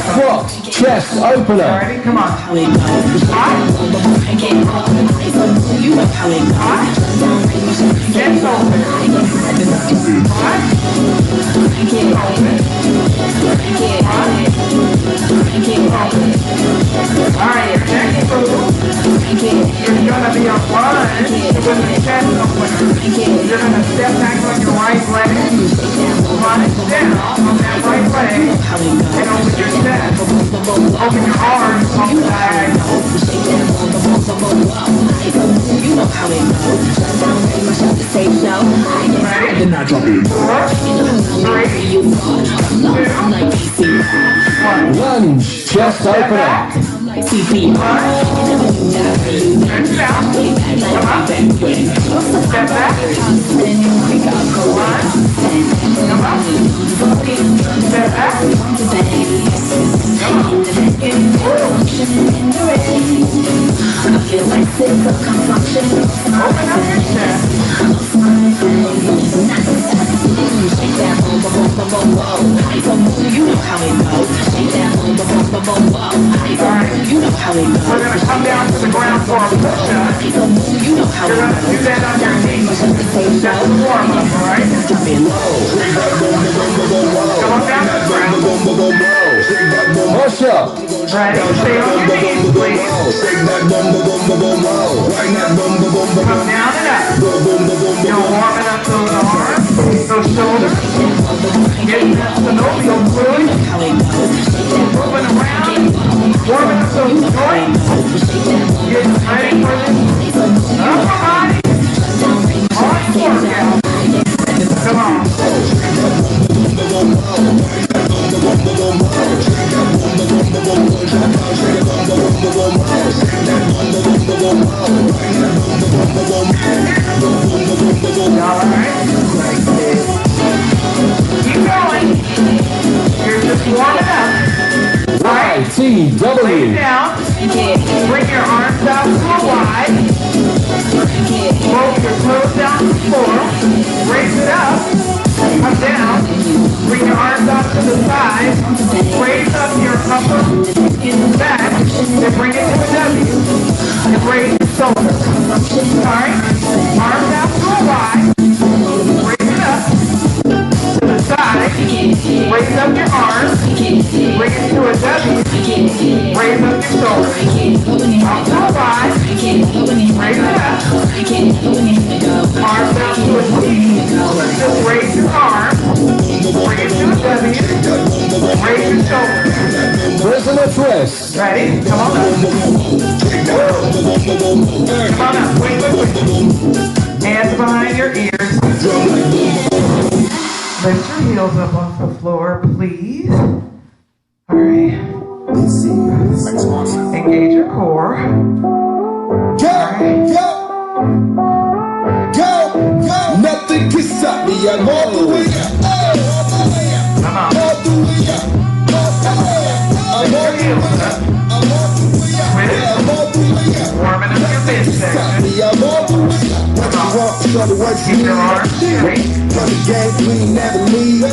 Squat, chest opener. Alrighty, come on. Chest opener. Alright, your next move is gonna be a lunge with the chest opener. You're gonna step back on your right leg, lunge down on that right leg, and open your chest. Open your arms off the diagonal. Ready? Then I drop it. 4, 3, 2, 1. Lunge, chest opener. Step back. Step back. Come up. Step back. Open up your chest. Alright, we're going to come down to the ground for a push-up. You're going to do that on your knees. That's the warm-up, alright? Come down to the ground. Push up. Ready? Stay on your knees, please. Come down and up. You're warming up those arms, those shoulders. Getting that synovial fluid. Moving around. Warming up those joints. Getting ready for this upper body. Hard workout. Come on. Alright. Keep going. You're just warming up. YTW. Lay down. Bring your arms out to a wide. Roll your toes down to the floor. Raise it up. Come down. Bring your arms out to the side. Raise up your upper back. Then bring it to a W. And raise your shoulders. Alright? Arms out to a wide. Raise it up to the side. Raise up your arms. Bring it to a W. Raise up your shoulders. Out to a wide. Raise it up. Arms out to a T. Just raise your arm. Bring it to a W. Raise your shoulders. Prisoner twist. Ready? Come on up. Come on up. Wait. Hands behind your ears. Lift your heels up off the floor, please. Alright. Engage your core. Alright. Go. Nothing can stop me. I'm all the way up. Come on. All the way up. Lift your heels up. Warming up your midsection. Come on. Keep your arms straight.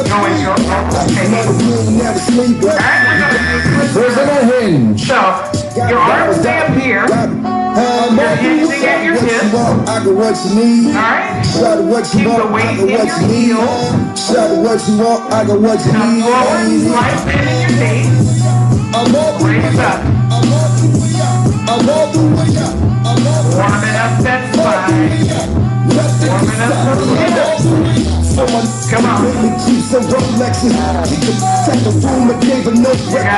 Going your Prisoner hinge. So, your arms stay up here. You're hinging at your hips. Alright? Keep the weight in your heels. Now slowly slight bend in your knees. Raise up. Warming up that spine. Warming up those hips. Come on. You got it.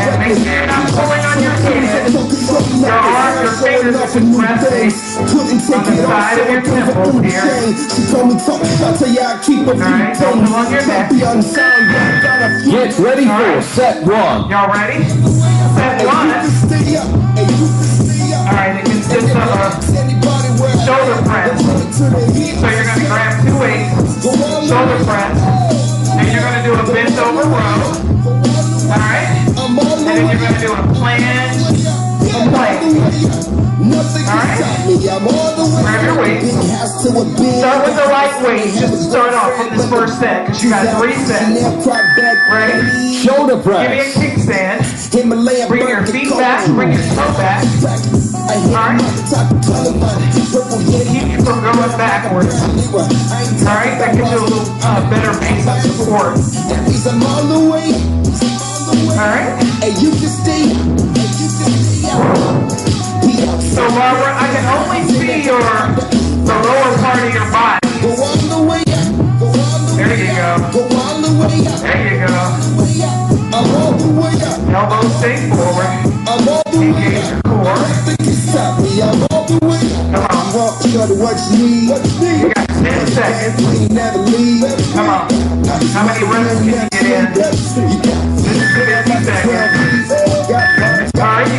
And make sure you're not pulling on your hands. Your arms, your fingers will be resting on the side of your temples here. Alright, don't pull on your neck. Get ready for set one. Y'all ready? Set one. Alright, it consists of a shoulder press. So you're going to grab two weights, shoulder press, and you're going to do a bent over row. Alright? And then you're going to do a planche, plank. Alright? Grab your weights. Start with the light weight. Just to start off in this first set, because you got 3 sets. Ready? Shoulder Give me a press. kickstand. Bring your feet back. Bring your toe back. Alright? Keep you from going backwards. Alright? That gives you a little better base of support. Alright? So Barbara, I can only see the lower part of your body. There you go. There you go. Elbows stay forward. Engage your core. Come on. You got 10 seconds. Come on. How many reps can you get in? This is 50 seconds. Alright,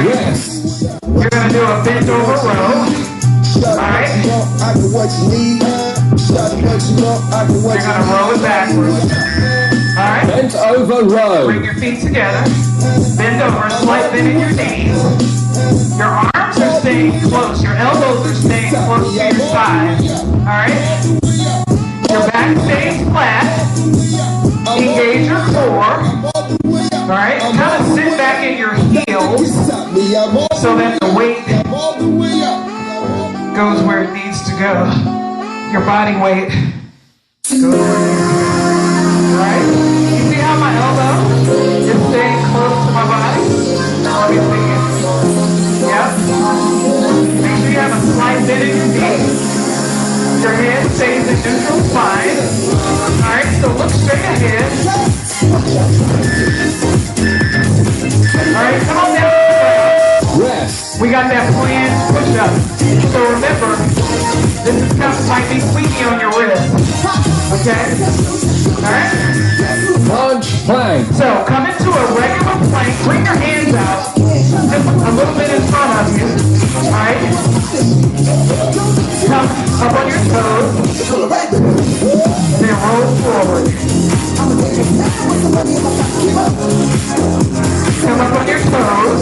Yes. you're going to do a bend over row. Alright? You're going to row it backwards. Alright? Bent over row. Bring your feet together. Bend over, slight bend in your knees. Your arms are staying close. Your elbows are staying close to your side. Alright? Your back stays flat. Engage your core. Alright? Kind of sit back in your heels so that the weight goes where it needs to go. Your body weight goes where it needs to go. Alright? You see how my elbow is staying close to my body? Let me see it. Yep. Make sure you have a slight bend in your knees. Your head stays in neutral spine. Alright, so look straight ahead. Alright, come on down. Rest. We got that planned push-up. So remember, this is kind of might be squeaky on your wrist. Okay? Alright? Punch plank. So come into a regular plank. Bring your hands out. Just a little bit in front of you. Alright? Come up on your toes. Then roll forward. Come up on your toes.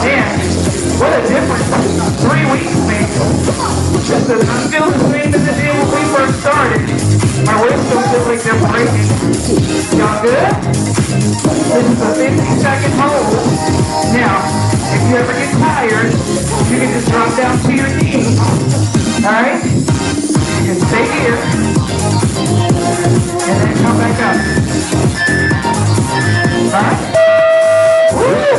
Man, what a difference 3 weeks makes. Just I'm still the same as it did when we first started. My waist still feels like they're breaking. Y'all good? This is a 50-second hold. Now, if you ever get tired, you can just drop down to your knees. Alright? You can stay here. And then come back up. Alright? Woo!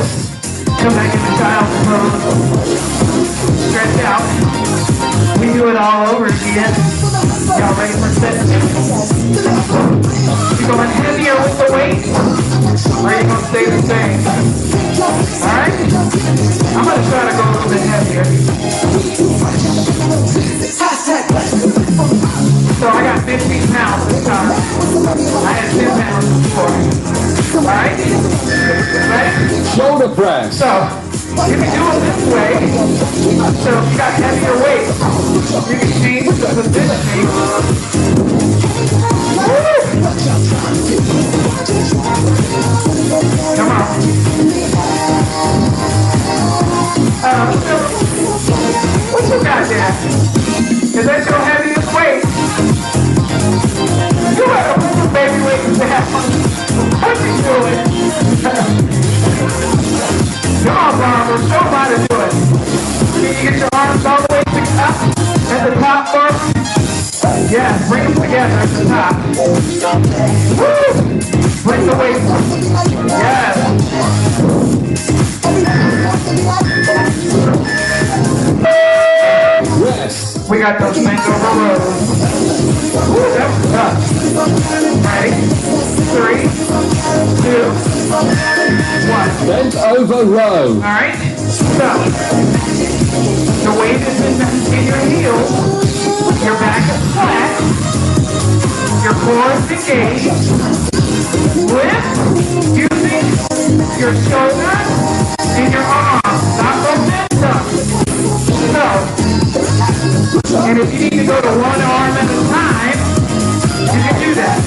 Come back into child's pose. Stretch out. We do it all over again. Y'all ready for set 2? You going heavier with the weight? Or are you going to stay the same? Alright? I'm going to try to go a little bit heavier. So I got 15 pounds this time. I had 10 pounds before. Alright? Ready? Shoulder press. So, you can do it this way. So if you got heavier weight, you can change the positioning. Come on. What you got there? Is that your heaviest weight? You better put your baby weight down. What you doing? Come on, Barbara. Show them how to do it. Can you get your arms all the way to the top? At the top, Barbara? Yeah, bring them together at the top. Woo! Bring the weight. Yes. Rest. We got those bent over rows. Woo, that was tough. Ready? 3, 2, 1. Bent over row. Alright? So, the weight is in your heels. Your back is flat. Your core is engaged. Lift using your shoulders and your arms, not momentum. So, and if you need to go to one arm at a time, you can do that.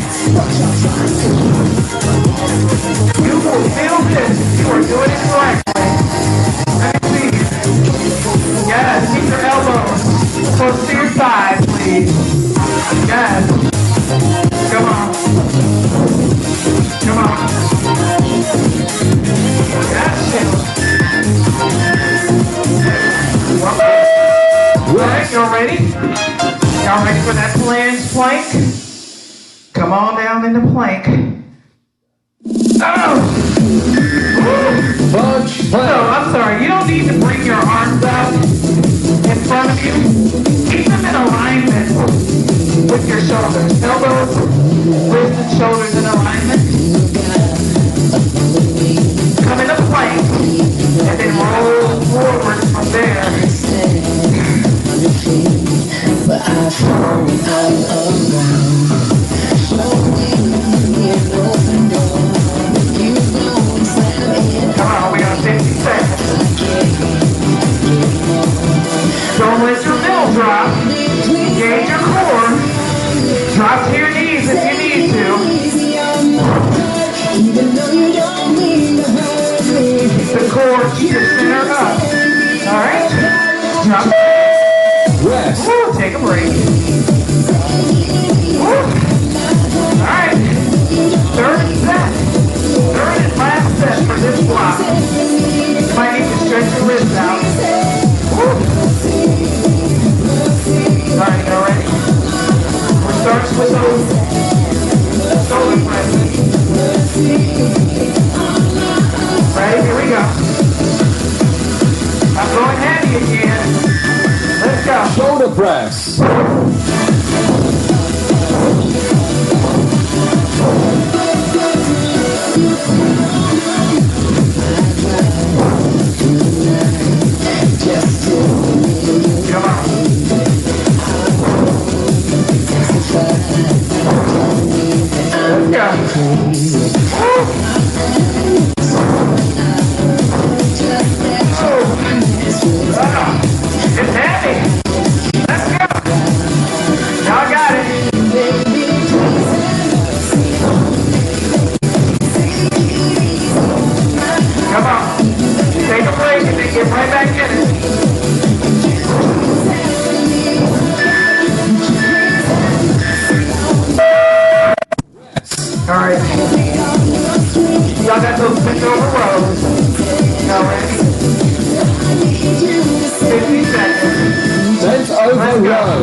You will feel this. You are doing it correctly. Close to your side, please. Yes. Come on. Come on. Gotcha. Alright, y'all ready? Y'all ready for that plank? Come on down into plank. Oh! So, I'm sorry, you don't need to bring your arms out in front of you. Keep them in alignment with your shoulders. Elbows, wrists, and shoulders in alignment. Come into plank, and then roll forward from there. But I fall out come on, we got 50 seconds. Don't let your middle drop. Engage your core. Drop to your knees if you need to. Keep the core, keep your center up. Alright? Drop. Rest. Woo, take a break. Woo. Alright. Third set. Third and last set for this block. You might need to stretch your wrists out. Woo. Alright, y'all ready? We're starting with those shoulder presses. Ready? Here we go. I'm going heavy again. Let's go. Shoulder press. Come on. Let's go. It's heavy. Let's go. Y'all got it. Come on. Take a break and then get right back in it. Alright. Y'all got those bent over rows. Y'all ready? 50 seconds. Bent over row.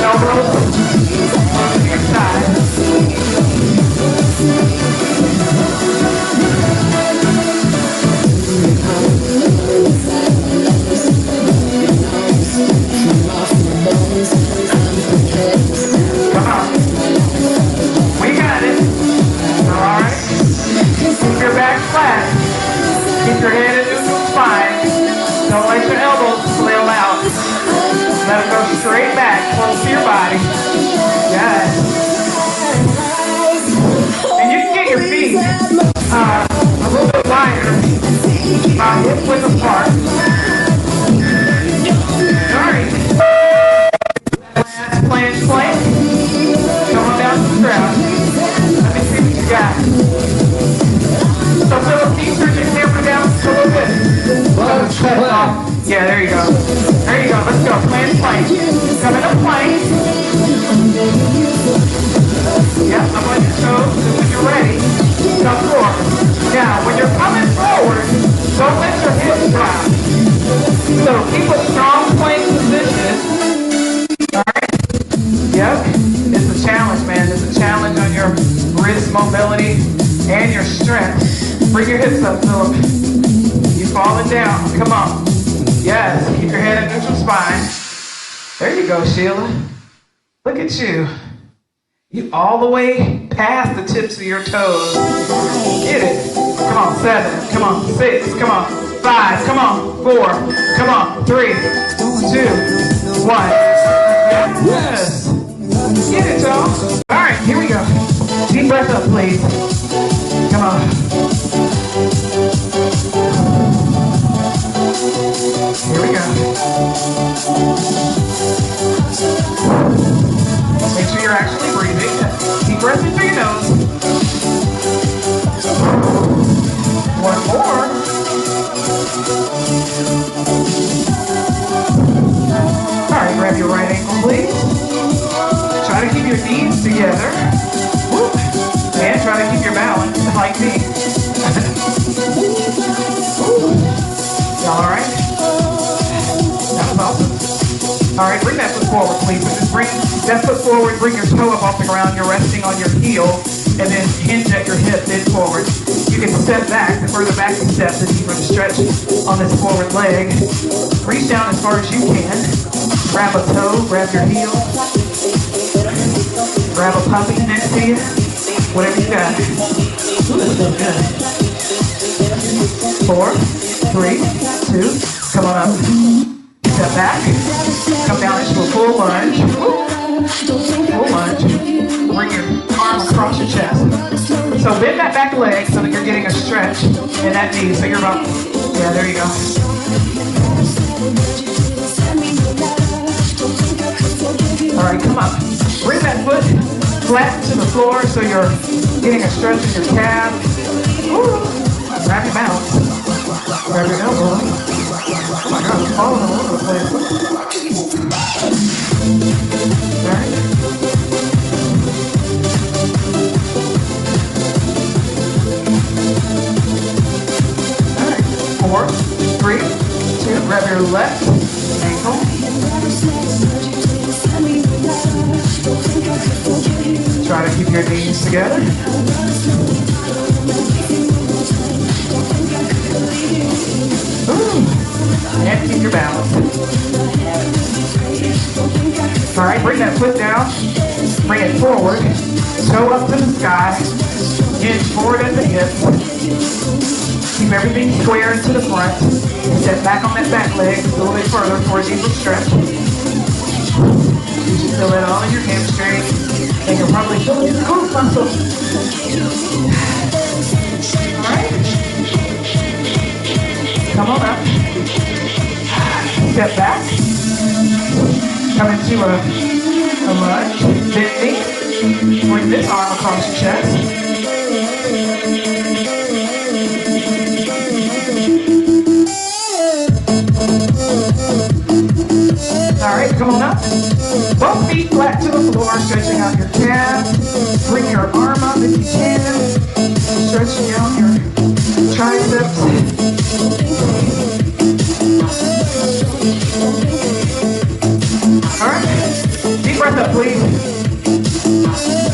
Elbows on your side. Come on. We got it. Alright. Keep your back flat. Keep your head in neutral spine. Don't let your elbows flail out. Let them go straight back, close to your body. Yes. And you can get your feet a little bit wider. Hip width apart. Alright. Last plank. Come on down to the ground. Let me see what you got. So Philip, keep turning your camera down just a little bit. Yeah, there you go. There you go. Let's go. Plank. Come into plank. Yeah, up on your toes. And when you're ready, come forward. Now, when you're coming forward, don't let your hips drop. So keep a strong plank position. Alright? Yep. It's a challenge, man. It's a challenge on your wrist mobility and your strength. Bring your hips up, Philip. You're falling down. Come on. Yes. Keep your head in neutral spine. There you go, Sheila. Look at you. You all the way past the tips of your toes. Get it. Come on, 7. Come on, 6. Come on, 5. Come on, 4. Come on, 3, 2, 1. Yes. Get it, y'all. All right, here we go. Deep breath up, please. Come on. Here we go. Make sure you're actually breathing. Deep breath in through your nose. One more. Alright, grab your right ankle, please. Try to keep your knees together. Woo. And try to keep your balance, like me. Y'all alright? That was awesome. Alright, bring that foot forward, please. So just bring that foot forward, bring your toe up off the ground. You're resting on your heel, and then hinge at your hip, then forward. You can step back. The further back you step, the deeper the stretch on this forward leg. Reach down as far as you can. Grab a toe, grab your heel. Grab a puppy next to you. Whatever you got. Ooh, that feels good. 4, 3, 2, come on up. Step back. Come down into a full lunge. Full lunge. Bring your arm across your chest. So bend that back leg so that you're getting a stretch in that knee. So you're about, yeah, there you go. All right, come up. Bring that foot flat to the floor so you're getting a stretch in your calf. Woo. Grab your balance. Grab your elbow. Oh my God, I'm falling all over the place. All right. All right. 4, 3, 2. Grab your left ankle. Try to keep your knees together. Ooh. And keep your balance. All right, bring that foot down. Bring it forward. Toe up to the sky. Hinge forward at the hips. Keep everything square into the front. Step back on that back leg a little bit further for a deeper stretch. You should feel it all in your hamstring. And you'll probably feel your glute muscle. All right. Come on up. Step back. Come into a lunge. Bend knee. Bring this arm across your chest. All right, come on up. Both feet flat to the floor, stretching out your calf. Bring your arm up if you can. Stretching out your triceps. All right, deep breath up, please.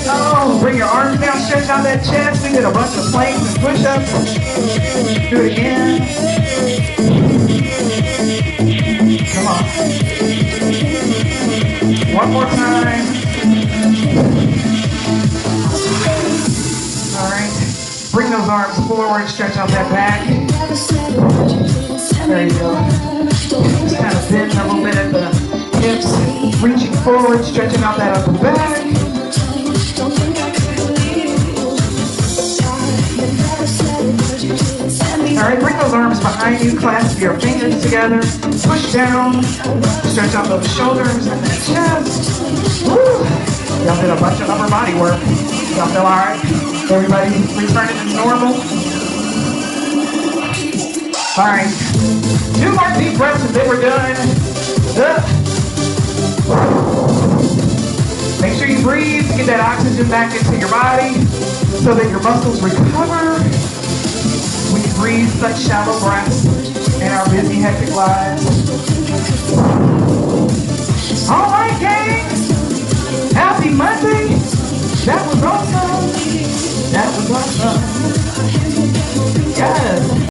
Oh, bring your arms down, stretch out that chest. We did a bunch of planks and push-ups. Do it again. Come on. One more time. All right. Bring those arms forward, stretch out that back. There you go. Just kind of bend a little bit at the hips. Reaching forward, stretching out that upper back. All right, bring those arms behind you, clasp your fingers together, push down, stretch out those shoulders and that chest. Woo! Y'all did a bunch of upper body work. Y'all feel all right? Everybody returning to normal? All right, 2 more deep breaths and then we're done. Make sure you breathe to get that oxygen back into your body so that your muscles recover. We breathe such shallow breaths in our busy, hectic lives. All right, gang. Happy Monday. That was awesome. That was awesome. Yes.